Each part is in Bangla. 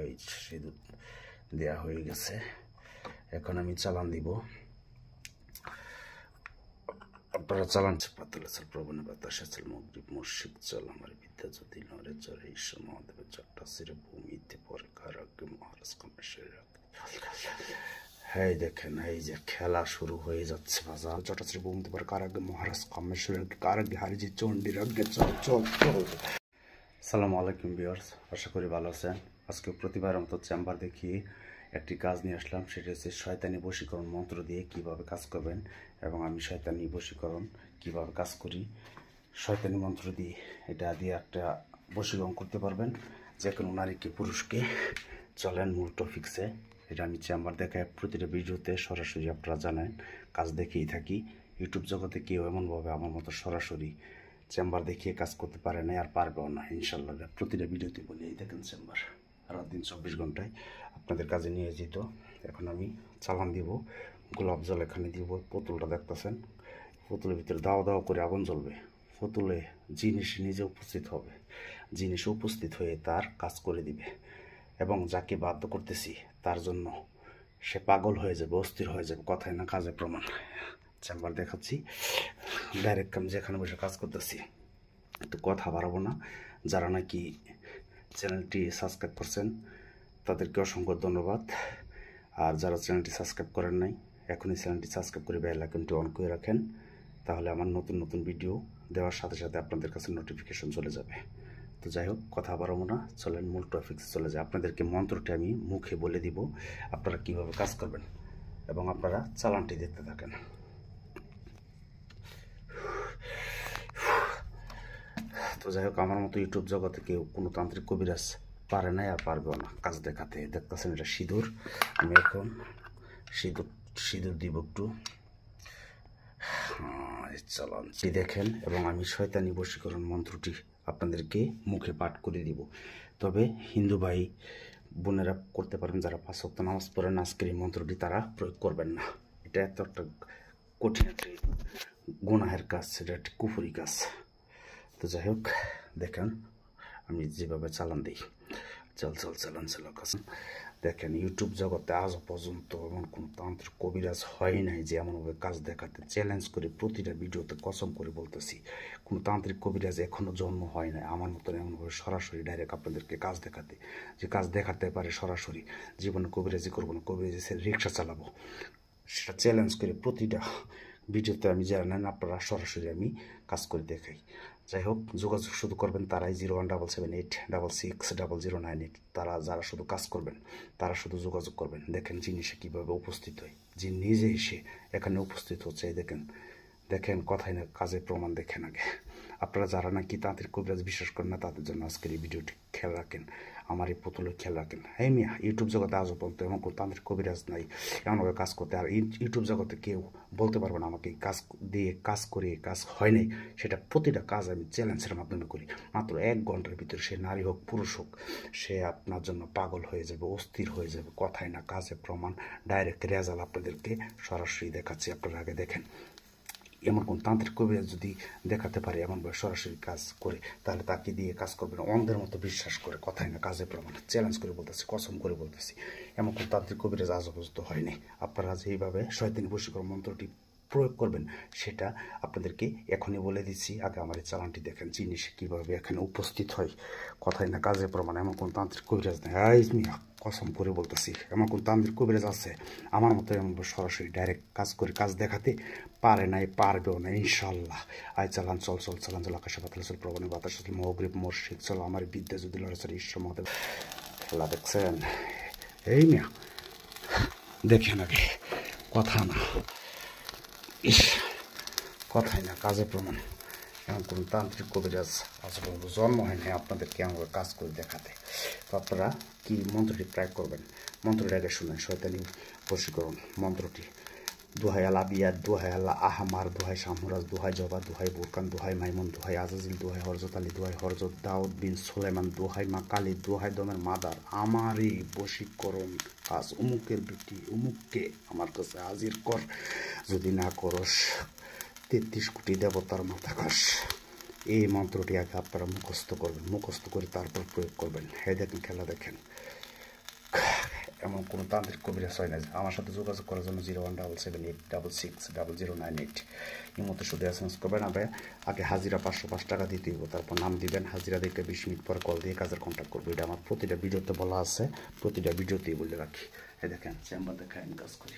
এই সিঁদুর দেয়া হয়ে গেছে। এখন আমি চালান দিব। আপনারা চালান। পাতালাচল প্রবণে বাতাসাচল মগরিব মুর্শিদ চল আমার বিদ্যা যদি নরে চরে ঈশ্বর মহাদেবের চট্টা সিরে ভূমিতে পরে কারাগ্যে মহারাজ কমেশ্বর। হ্যাঁ দেখেন, এই যে খেলা শুরু হয়ে যাচ্ছে বাজার। চটাশ্রী ভূমিতে পরে কারাগ্যে মহারাজ কমেশ্বর কারাগ্যে হারিজি চণ্ডীর আজ্ঞে চল চল চল। আসসালামু আলাইকুম ভিউয়ার্স, আশা করি ভালো আছেন। আজকে প্রতিবার মতো চেম্বার দেখিয়ে একটি কাজ নিয়ে আসলাম। সেটা হচ্ছে শয়তানি বশীকরণ মন্ত্র দিয়ে কিভাবে কাজ করবেন, এবং আমি শয়তানি বশীকরণ কিভাবে কাজ করি। শয়তানি মন্ত্র দিয়ে এটা দিয়ে একটা বশীকরণ করতে পারবেন যে কোনো নারীকে পুরুষকে। চলেন মূল টপিক্সে। এটা আমি চেম্বার দেখায় প্রতিটা ভিডিওতে সরাসরি আপনারা জানেন কাজ দেখেই থাকি। ইউটিউব জগতে কেউ এমনভাবে আমার মতো সরাসরি চেম্বার দেখিয়ে কাজ করতে পারে না, আর পারবেও না ইনশাল্লাহ। প্রতিটা ভিডিওতে বলি, এই দেখেন চেম্বার রাত দিন 24 ঘন্টায় আপনাদের কাজে নিয়োজিত। এখন আমি চালান দিব, গোলাপ জল এখানে দিব। পুতুলটা দেখতেছেন, পুতুলের ভিতরে দাও দাও করে আগুন জ্বলবে। পুতুলে জিনিস নিজে উপস্থিত হবে, জিনিস উপস্থিত হয়ে তার কাজ করে দিবে, এবং যাকে বাধ্য করতেছি তার জন্য সে পাগল হয়ে যাবে, অস্থির হয়ে যাবে। কথায় না কাজে প্রমাণ। চেম্বার দেখাচ্ছি, ডাইরেক্ট আমি যেখানে বসে কাজ করতেছি। একটু কথা বাড়াবো না। যারা নাকি চ্যানেলটি সাবস্ক্রাইব করছেন তাদেরকে অসংখ্য ধন্যবাদ। আর যারা চ্যানেলটি সাবস্ক্রাইব করেন নাই, এখনই চ্যানেলটি সাবস্ক্রাইব করে বেল আইকনটি অন করে রাখেন। তাহলে আমার নতুন নতুন ভিডিও দেওয়ার সাথে সাথে আপনাদের কাছে নোটিফিকেশন চলে যাবে। তো যাই হোক, কথা বাড়াবো না, চলেন মূল টপিক্সে চলে যায়। আপনাদেরকে মন্ত্রটি আমি মুখে বলে দিব, আপনারা কিভাবে কাজ করবেন, এবং আপনারা চালানটি দেখতে থাকেন। তো যাই হোক, আমার মতো ইউটিউব জগতে কেউ কোনো তান্ত্রিক কবিরাজ পারে নাই, আর পারবেও না কাজ দেখাতে। দেখতেছেন এটা সিঁদুর। আমি এখন সিঁদুর দিব একটু। চালান দেখেন, এবং আমি শয়তানি বশীকরণ মন্ত্রটি আপনাদেরকে মুখে পাঠ করে দিব। তবে হিন্দু ভাই বোনেরা করতে পারেন, যারা 5 ওয়াক্ত নামাজ পড়েন। আজকের এই মন্ত্রটি তারা প্রয়োগ করবেন না। এটা এত একটা কঠিন একটি গুনাহের কাজ, এটা একটি কুফরি কাজ। তো যাই হোক, দেখেন আমি যেভাবে চালান দিই। চল চল চালান চালান। দেখেন, ইউটিউব জগতে আজও পর্যন্ত এমন কোনো তান্ত্রিক কবিরাজ হয় নাই যে এমনভাবে কাজ দেখাতে চ্যালেঞ্জ করে প্রতিটা ভিডিওতে কসম করে বলতেছি, কোনো তান্ত্রিক কবিরাজ এখনও জন্ম হয় নাই আমার মতন এমনভাবে সরাসরি ডাইরেক্ট আপনাদেরকে কাজ দেখাতে। যে কাজ দেখাতে পারে সরাসরি। জীবনে কবিরাজি করবো না, কবিরাজি রিক্সা চালাবো, সেটা চ্যালেঞ্জ করে প্রতিটা ভিডিওতে আমি জানেন আপনারা সরাসরি আমি কাজ করে দেখাই। যাই হোক, যোগাযোগ শুধু করবেন তারাই 017786600988। তারা যারা শুধু কাজ করবেন তারা শুধু যোগাযোগ করবেন। দেখেন জিনিসে কীভাবে উপস্থিত হয়, যে নিজে এসে এখানে উপস্থিত হচ্ছে। এই দেখেন দেখেন, কথাই না কাজে প্রমাণ। দেখেন আগে আপনারা যারা নাকি তান্ত্রিক কবিরাজ বিশ্বাস করেন না, তাদের জন্য আজকের এই ভিডিওটি খেয়াল রাখেন, আমার এই পুতুলের খেয়াল রাখেন। হ্যাঁ মিয়া, ইউটিউব জগতে আজও পর্যন্ত এমন কোনো তান্ত্রিক কবিরাজ নাই এমনভাবে কাজ করতে। আর ইউটিউব জগতে কেউ বলতে পারবে না আমাকে কাজ দিয়ে কাজ করে কাজ হয় নাই। সেটা প্রতিটা কাজ আমি চ্যালেঞ্জের মাধ্যমে করি। মাত্র 1 ঘন্টার ভিতরে সে নারী হোক পুরুষ হোক, সে আপনার জন্য পাগল হয়ে যাবে, অস্থির হয়ে যাবে। কথাই না কাজে প্রমাণ। ডাইরেক্ট রেজাল্ট আপনাদেরকে সরাসরি দেখাচ্ছি, আপনারা আগে দেখেন। এমন কোন তান্ত্রিক কবিরাজ যদি দেখাতে পারে এমনভাবে সরাসরি কাজ করে, তাহলে তাকে দিয়ে কাজ করবেন অন্ধের মতো বিশ্বাস করে। কথাই না কাজে প্রমাণ। চ্যালেঞ্জ করে বলতেছি, কসম করে বলতেছি, এমন কোন তান্ত্রিক কবিরাজ আজ পর্যন্ত হয়নি। আপনারা যেইভাবে শয়তানি বশীকরণ মন্ত্রটি প্রয়োগ করবেন সেটা আপনাদেরকে এখনই বলে দিচ্ছি। আগে আমার এই চালানটি দেখেন, জিনিস কীভাবে এখানে উপস্থিত হয়। কথাই না কাজে প্রমাণ। এমন কোন তান্ত্রিক কবিরাজ নেই। মিয়া, কসম করে বলতেছি, এমন কোন তান্ত্রিক কবিরাজ আছে আমার মতো এমনভাবে সরাসরি ডাইরেক্ট কাজ করে কাজ দেখাতে পারে নাই, পারবেও না ইনশাল্লাহ। আয় চালান চল চল চালান চল আকাশে পাতালে চল প্রবণে বাতাস চল মগরিব মুর্শিদ চল আমার বিদ্যা যদি লড়াচল ঈশ্বর মহাদেব। খেলা দেখছেন? এই মিয়া দেখেন আগে, কথা না কথাই না কাজে প্রমাণ। এমন কোনো তান্ত্রিক কবিরাজ আজ পর্যন্ত জন্ম হয় না আপনাদেরকে এমনভাবে কাজ করে দেখাতে। তো আপনারা কি মন্ত্রটি প্রয়োগ করবেন? মন্ত্রটি আগে শুনেন। শয়তানি বশীকরণ মন্ত্রটি: দোহাই আল আবিয়াদ, দোহাই আল্লাহ আহমার, দোহাই শামরাজ, দোহাই জবা, দোহাই বুরকান, দোহাই মাইমুন, দোহাই আজাজিল, দোহাই হরজত আলী, দোহাই হরজত দাউদ বিন সুলাইমান, দোহাই মা কালী, দোহাই দমের মাদার, আমারই বশীকরণ কাজ অমুকের বেটি অমুককে আমার কাছে হাজির কর, যদি না করস 33 কোটি দেবতার মাথা খাস। এই মন্ত্রটি আগে আপনারা মুখস্থ করবেন, মুখস্থ করে তারপর প্রয়োগ করবেন। হ্যাঁ দেখেন, খেলা দেখেন। এমন কোনো তান্ত্রিক কবিরাজ হয় না। আমার সাথে যোগাযোগ করার জন্য 017786600988 এই মতো শুধু SMS করবেন। আগে হাজিরা 505 টাকা দিতে হইব, তারপর নাম দিবেন, হাজিরা দেখে 20 মিনিট পর কল দিয়ে কাজের কন্ট্যাক্ট করবো। এটা আমার প্রতিটা ভিডিওতে বলা আছে, প্রতিটা ভিডিওতেই বলে রাখি। এই দেখেন চেম্বার দেখে আমি কাজ করি।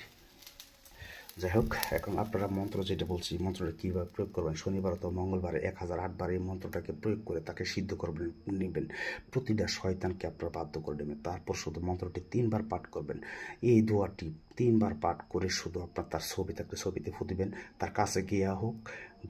যাই হোক, এখন আপনারা মন্ত্র যেটা বলছি, মন্ত্রটা কীভাবে প্রয়োগ করবেন, শনিবার অথবা মঙ্গলবারে 1008 বার এই মন্ত্রটাকে প্রয়োগ করে তাকে সিদ্ধ করবেন নেবেন। প্রতিটা শয়তানকে আপনারা বাধ্য করে নেবেন। তারপর শুধু মন্ত্রটি 3 বার পাঠ করবেন। এই দোয়াটি 3 বার পাঠ করে শুধু আপনার তার ছবি থাকলে ছবিতে ফু দিবেন। তার কাছে গিয়া হোক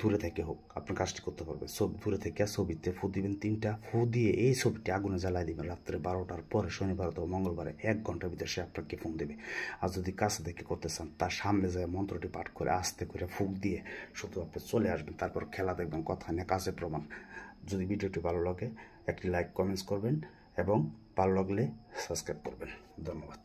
দূরে থেকে হোক আপনার কাজটি করতে পারবেন। দূরে থেকে ছবিতে ফু দিবেন 3টা। ফু দিয়ে এই ছবিটি আগুনে জ্বালাই দিবেন রাত্রে 12টার পরে, শনিবার অথবা মঙ্গলবারে 1 ঘন্টার ভিতরে সে আপনাকে ফোন দেবে। আর যদি কাছে থেকে করতে চান, তার সামনে যায় মন্ত্রটি পাঠ করে আস্তে করে ফুক দিয়ে শুধু আপনি চলে আসবেন। তারপর খেলা দেখবেন, কথা নিয়ে কাছে প্রমাণ। যদি ভিডিওটি ভালো লাগে একটি লাইক কমেন্টস করবেন এবং ভালো লাগলে সাবস্ক্রাইব করবেন। ধন্যবাদ।